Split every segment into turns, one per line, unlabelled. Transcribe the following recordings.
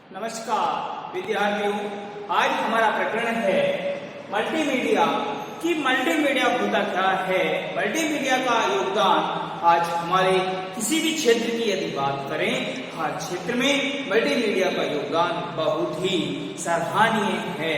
नमस्कार विद्यार्थियों, आज हमारा प्रकरण है मल्टीमीडिया कि मल्टीमीडिया होता क्या है। मल्टीमीडिया का योगदान आज हमारे किसी भी क्षेत्र की यदि बात करें, हर क्षेत्र में मल्टीमीडिया का योगदान बहुत ही सराहनीय है।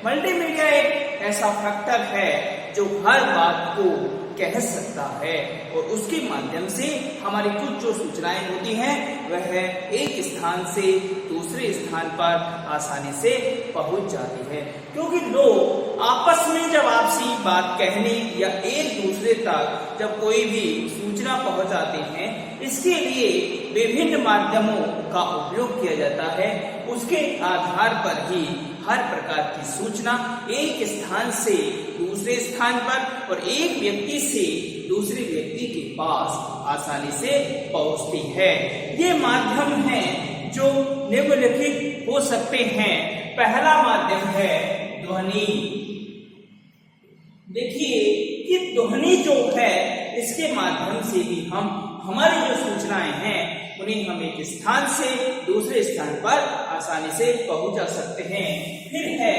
मल्टीमीडिया एक ऐसा फैक्टर है जो हर बात को कह सकता है और उसके माध्यम से हमारी कुछ जो सूचनाएं होती हैं वह एक स्थान से दूसरे स्थान पर आसानी से पहुंच जाती है, क्योंकि लोग आपस में जब आपसी बात कहने या एक दूसरे तक जब कोई भी सूचना पहुंचाते हैं, इसके लिए विभिन्न माध्यमों का उपयोग किया जाता है। उसके आधार पर ही हर प्रकार की सूचना एक स्थान से दूसरे स्थान पर और एक व्यक्ति से दूसरे व्यक्ति के पास आसानी से पहुंचती है। ये माध्यम हैं जो निम्नलिखित हो सकते हैं। पहला माध्यम है ध्वनि। देखिए कि ध्वनि जो है, इसके माध्यम से भी हम हमारी जो सूचनाएं हैं उन्हें हम एक स्थान से दूसरे स्थान पर आसानी से पहुंचा सकते हैं। फिर है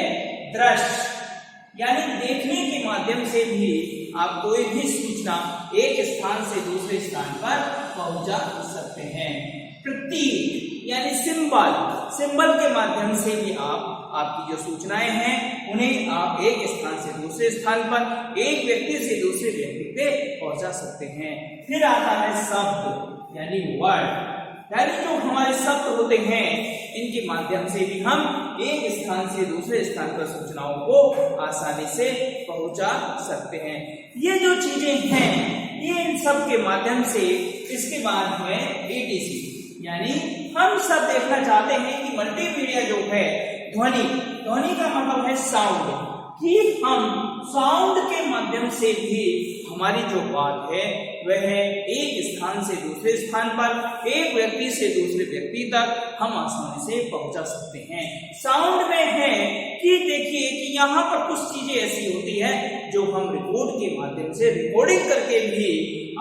दृश्य, यानी देखने के माध्यम से भी आप कोई भी सूचना एक स्थान से दूसरे स्थान पर पहुंचा सकते हैं। प्रतीक यानी सिंबल, सिंबल के माध्यम से भी आप आपकी जो सूचनाएं हैं उन्हें आप एक स्थान से दूसरे स्थान पर एक व्यक्ति से दूसरे व्यक्ति पे पहुंचा सकते हैं। फिर आता है शब्द यानी वर्ड, यानी जो हमारे शब्द होते हैं इनके माध्यम से भी हम एक स्थान से दूसरे स्थान पर सूचनाओं को आसानी से पहुंचा सकते हैं। ये जो चीजें हैं ये इन सब के माध्यम से, इसके बाद है ATC, यानी हम सब देखना चाहते हैं कि मल्टीमीडिया जो है ध्वनि, ध्वनि का मतलब है साउंड, कि हम साउंड के माध्यम से भी हमारी जो बात है वह एक स्थान से दूसरे स्थान पर एक व्यक्ति से दूसरे व्यक्ति तक हम आसानी से पहुंचा सकते हैं। साउंड में है कि देखिए कि यहाँ पर कुछ चीजें ऐसी होती है जो हम रिकॉर्ड के माध्यम से रिकॉर्डिंग करके भी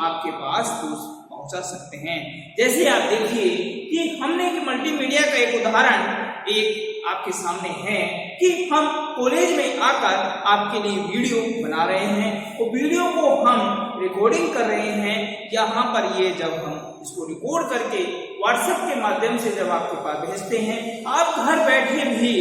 आपके पास पहुंचा सकते हैं। जैसे आप देखिए कि हमने मल्टीमीडिया का एक उदाहरण एक आपके सामने है कि हम कॉलेज में आकर आपके लिए वीडियो बना रहे हैं, तो वीडियो को हम रिकॉर्डिंग कर रहे हैं। यहाँ पर ये जब हम इसको रिकॉर्ड करके व्हाट्सएप के माध्यम से जब आपके पास भेजते हैं, आप घर बैठे भी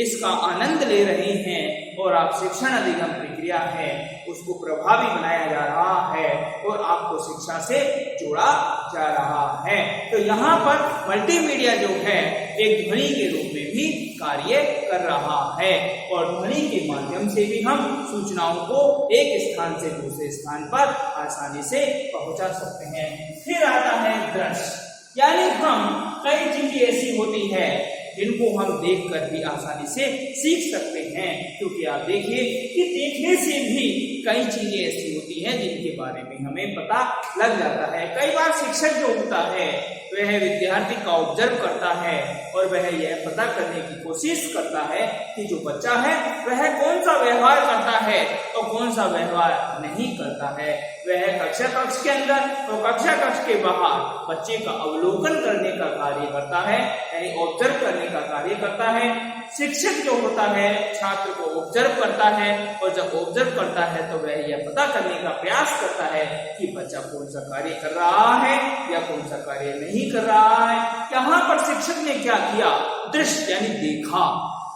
इसका आनंद ले रहे हैं और आप शिक्षण अधिगम प्रक्रिया है उसको प्रभावी बनाया जा रहा है और आपको शिक्षा से जोड़ा जा रहा है। तो यहाँ पर मल्टीमीडिया जो है एक ध्वनि के रूप में भी कार्य कर रहा है और ध्वनि के माध्यम से भी हम सूचनाओं को एक स्थान से दूसरे स्थान पर आसानी से पहुंचा सकते हैं। फिर आता है दृश्य, यानी हम कई चीजें ऐसी होती है जिनको हम देखकर भी आसानी से सीख सकते हैं, क्योंकि आप देखिए कि देखने से भी कई चीजें ऐसी होती हैं जिनके बारे में हमें पता लग जाता है। कई बार शिक्षक जो होता है वह विद्यार्थी का ऑब्जर्व करता है और वह यह पता करने की कोशिश करता है कि जो बच्चा है वह कौन सा व्यवहार करता है और कौन सा व्यवहार नहीं करता है। वह कक्षा कक्ष के अंदर और कक्षा कक्ष के बाहर बच्चे का अवलोकन करने का कार्य करता है, यानी ऑब्जर्व करने का कार्य करता है। शिक्षक जो होता है छात्र को ऑब्जर्व करता है और जब ऑब्जर्व करता है तो वह यह पता करने का प्रयास करता है कि बच्चा कौन सा कार्य कर रहा है या कौन सा कार्य नहीं कर रहा है। यहाँ पर शिक्षक ने क्या किया, दृश्य यानी देखा।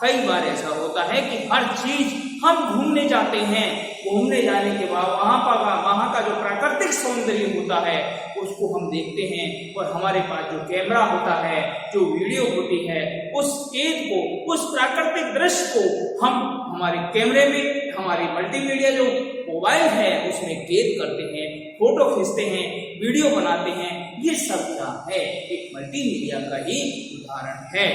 कई बार ऐसा होता है कि हर चीज हम घूमने जाते हैं, घूमने जाने के बाद वहां का जो प्राकृतिक सौंदर्य होता है उसको हम देखते हैं और हमारे पास जो कैमरा होता है, जो वीडियो होती है, उस कैद को, उस प्राकृतिक दृश्य को हम हमारे कैमरे में, हमारे मल्टीमीडिया जो मोबाइल है उसमें कैद करते हैं, फोटो खींचते हैं, वीडियो बनाते हैं। ये सब क्या है, एक मल्टीमीडिया का ही उदाहरण है।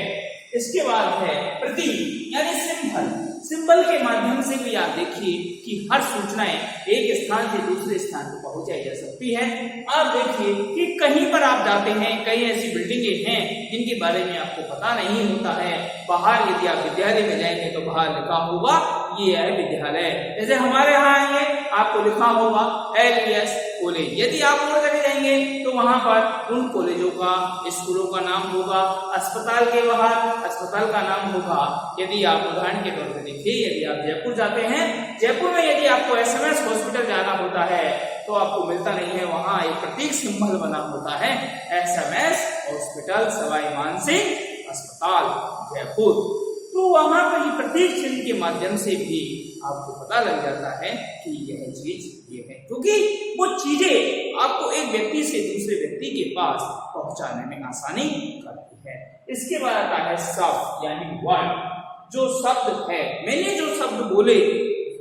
इसके बाद है प्रतीक यानी सिंबल। सिंबल के माध्यम से भी आप देखिए कि हर सूचनाएं एक स्थान से दूसरे स्थान को पहुंचाई जा सकती है। आप देखिए कि कहीं पर आप जाते हैं, कई ऐसी बिल्डिंगें हैं जिनके बारे में आपको पता नहीं होता है। बाहर यदि आप विद्यालय में जाएंगे तो बाहर लिखा होगा ये है विद्यालय। जैसे हमारे यहाँ आएंगे आपको लिखा होगा LES कॉलेज। यदि आप और जगह जाएंगे तो वहां पर उन कॉलेजों का, स्कूलों का नाम होगा, अस्पताल के बाहर अस्पताल का नाम होगा। यदि आप उदाहरण के तौर पर देखिए, यदि आप जयपुर जाते हैं, जयपुर में यदि आपको SMS हॉस्पिटल जाना होता है तो आपको मिलता नहीं है, वहां एक प्रतीक सिंबल बना होता है SMS हॉस्पिटल सवाई मानसिंह अस्पताल जयपुर। तो वहां पर प्रतीक चिन्ह के माध्यम से भी आपको पता लग जाता है कि यह चीज ये है, क्योंकि वो चीजें आपको एक व्यक्ति से दूसरे व्यक्ति के पास पहुंचाने में आसानी करती है। इसके बाद आता है शब्द यानी वर्ड। जो शब्द है, मैंने जो शब्द बोले,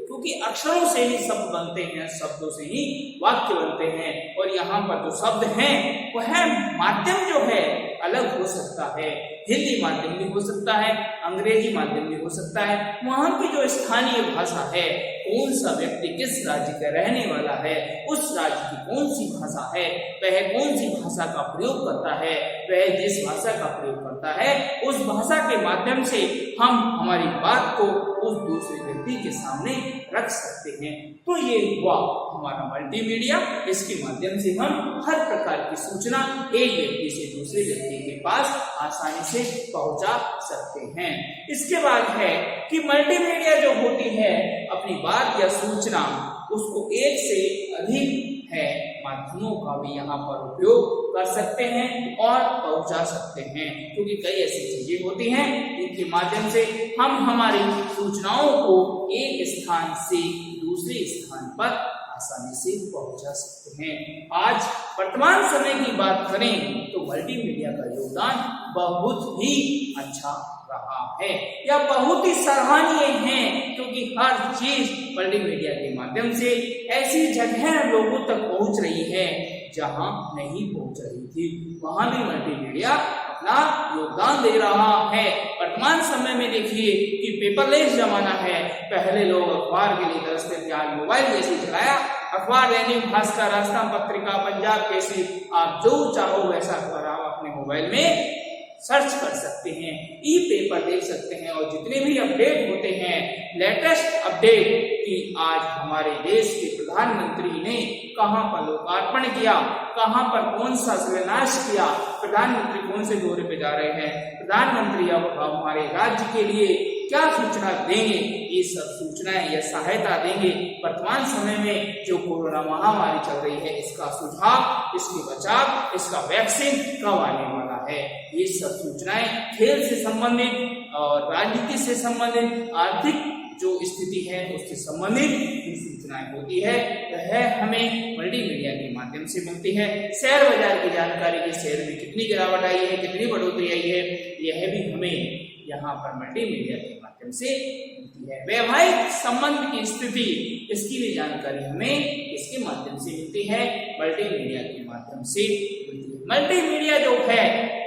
क्योंकि अक्षरों से ही शब्द बनते हैं, शब्दों से ही वाक्य बनते हैं, और यहाँ पर जो शब्द हैं वह माध्यम जो है अलग हो सकता है। हिंदी माध्यम भी हो सकता है, अंग्रेजी माध्यम भी हो सकता है। वहां की जो स्थानीय भाषा है, कौन सा व्यक्ति किस राज्य का रहने वाला है, उस राज्य की कौन सी भाषा है, वह कौन सी भाषा का प्रयोग करता है, वह जिस भाषा का प्रयोग करता है उस भाषा के माध्यम से हम हमारी बात को उस दूसरे व्यक्ति के सामने रख सकते हैं। तो ये हुआ हमारा मल्टीमीडिया। इसके माध्यम से हम हर प्रकार की सूचना एक व्यक्ति से दूसरे व्यक्ति के पास आसानी से पहुंचा सकते हैं। इसके बाद है कि मल्टीमीडिया जो होती है, अपनी बात या सूचना उसको एक से अधिक है माध्यमों का भी यहाँ पर उपयोग कर सकते हैं और पहुंचा सकते हैं, क्योंकि कई ऐसी चीजें होती हैं जिनके माध्यम से हम हमारी सूचनाओं को एक स्थान से दूसरे स्थान पर आसानी से पहुंचा सकते हैं। आज वर्तमान समय की बात करें तो मल्टीमीडिया का योगदान बहुत ही अच्छा रहा है या बहुत ही सराहनीय है, क्योंकि हर चीज मल्टीमीडिया के माध्यम से ऐसी जगह लोगों तक पहुंच रही है जहां नहीं पहुंच रही थी, वहां भी मल्टीमीडिया अपना योगदान दे रहा है। वर्तमान समय में देखिए कि पेपरलेस जमाना है। पहले लोग अखबार के लिए तरसते थे, आज मोबाइल जैसे चलाया, अखबार, दैनिक भास्कर, राजस्थान पत्रिका, पंजाब केसरी, आप जो चाहो वैसा अखबार आप अपने मोबाइल में सर्च कर सकते हैं, ई पेपर देख सकते हैं, और जितने भी अपडेट होते हैं, लेटेस्ट अपडेट कि आज हमारे देश के प्रधानमंत्री ने कहां पर लोकार्पण किया, कहां पर कौन सा शिलान्यास किया, प्रधानमंत्री कौन से दौरे पे जा रहे हैं, प्रधानमंत्री अब हमारे राज्य के लिए क्या सूचना देंगे, ये सब सूचनाएं या सहायता देंगे। वर्तमान समय में जो कोरोना महामारी चल रही है, इसका सुझाव, इसके बचाव, इसका वैक्सीन कब आने वाला है, ये सब सूचनाएं खेल से संबंधित और राजनीति से संबंधित, आर्थिक जो स्थिति है उससे संबंधित जो सूचनाएं होती है वह हमें मल्टीमीडिया के माध्यम से मिलती है। शेयर बाजार की जानकारी के शेयर में कितनी गिरावट आई है, कितनी बढ़ोतरी आई है, यह भी हमें यहाँ पर मल्टीमीडिया के माध्यम से मिलती है। वैवाहिक संबंध की स्थिति, इसकी भी जानकारी हमें इसके माध्यम से मिलती है, मल्टीमीडिया के माध्यम से मिलती है। मल्टीमीडिया जो है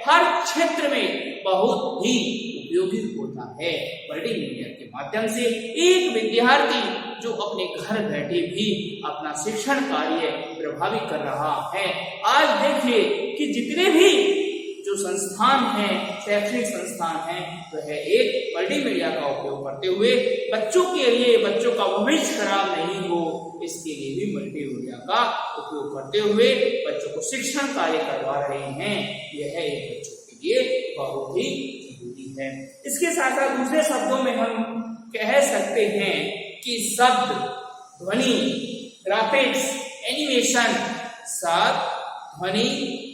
हर क्षेत्र में बहुत ही उपयोगी होता है। मल्टीमीडिया के माध्यम से एक विद्यार्थी जो अपने घर बैठे भी अपना शिक्षण कार्य प्रभावित कर रहा है। आज देखिए कि जितने भी जो संस्थान हैं, शैक्षणिक संस्थान हैं, वह एक मल्टीमीडिया का उपयोग करते हुए बच्चों के लिए, बच्चों का भविष्य खराब नहीं हो, इसके लिए भी मल्टीमीडिया का उपयोग करते हुए बच्चों को शिक्षण कार्य करवा रहे हैं। यह एक बच्चों के लिए बहुत ही जरूरी है। इसके साथ साथ दूसरे शब्दों में हम कह सकते हैं कि शब्द, ध्वनि, ग्राफिक्स, एनिमेशन, शब्द, ध्वनि,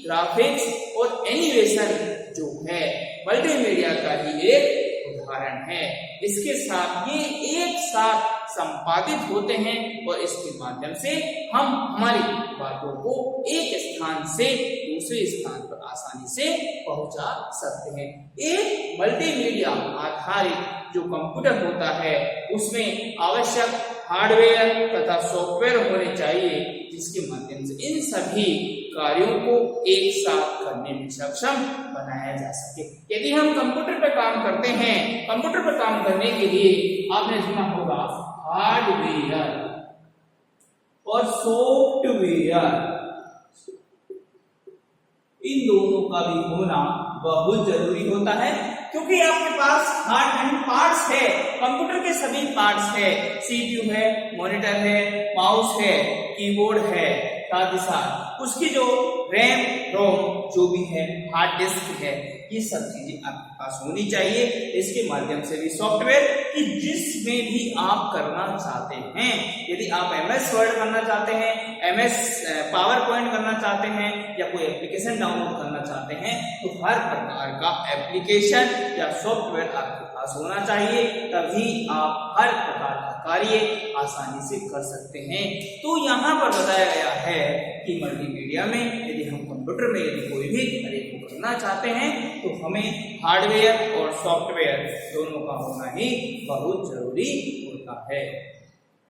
ग्राफिक्स और एनिमेशन जो है मल्टीमीडिया का ही एक उदाहरण है। इसके साथ ये एक साथ संपादित होते हैं और इसके माध्यम से हम हमारी बातों को एक स्थान से दूसरे स्थान पर आसानी से पहुंचा सकते हैं। एक मल्टीमीडिया आधारित जो कंप्यूटर होता है उसमें आवश्यक हार्डवेयर तथा सॉफ्टवेयर होने चाहिए, जिसके माध्यम से इन सभी कार्यों को एक साथ करने में सक्षम बनाया जा सके। यदि हम कंप्यूटर पर काम करते हैं, कंप्यूटर पर काम करने के लिए आपने सुना होगा हार्डवेयर और सॉफ्टवेयर, इन दोनों का भी होना बहुत जरूरी होता है, क्योंकि आपके पास हार्ड एंड पार्ट्स है, कंप्यूटर के सभी पार्ट्स है, सीपीयू है, मॉनिटर है, माउस है, कीबोर्ड है, साथ ही साथ उसकी जो रैम रोम जो भी है, हार्ड डिस्क है, ये सब चीजें आपके पास होनी चाहिए। इसके माध्यम से भी सॉफ्टवेयर कि जिसमें भी आप करना चाहते हैं, यदि आप MS वर्ड करना चाहते हैं, MS पावर पॉइंट करना चाहते हैं या कोई एप्लीकेशन डाउनलोड करना चाहते हैं, तो हर प्रकार का एप्लीकेशन या सॉफ्टवेयर आपके पास होना चाहिए, तभी आप हर प्रकार का कार्य आसानी से कर सकते हैं। तो यहाँ पर बताया गया है कि मल्टीमीडिया में यदि हम कंप्यूटर में यदि कोई भी कार्य को करना चाहते हैं तो हमें हार्डवेयर और सॉफ्टवेयर दोनों का होना ही बहुत जरूरी होता है।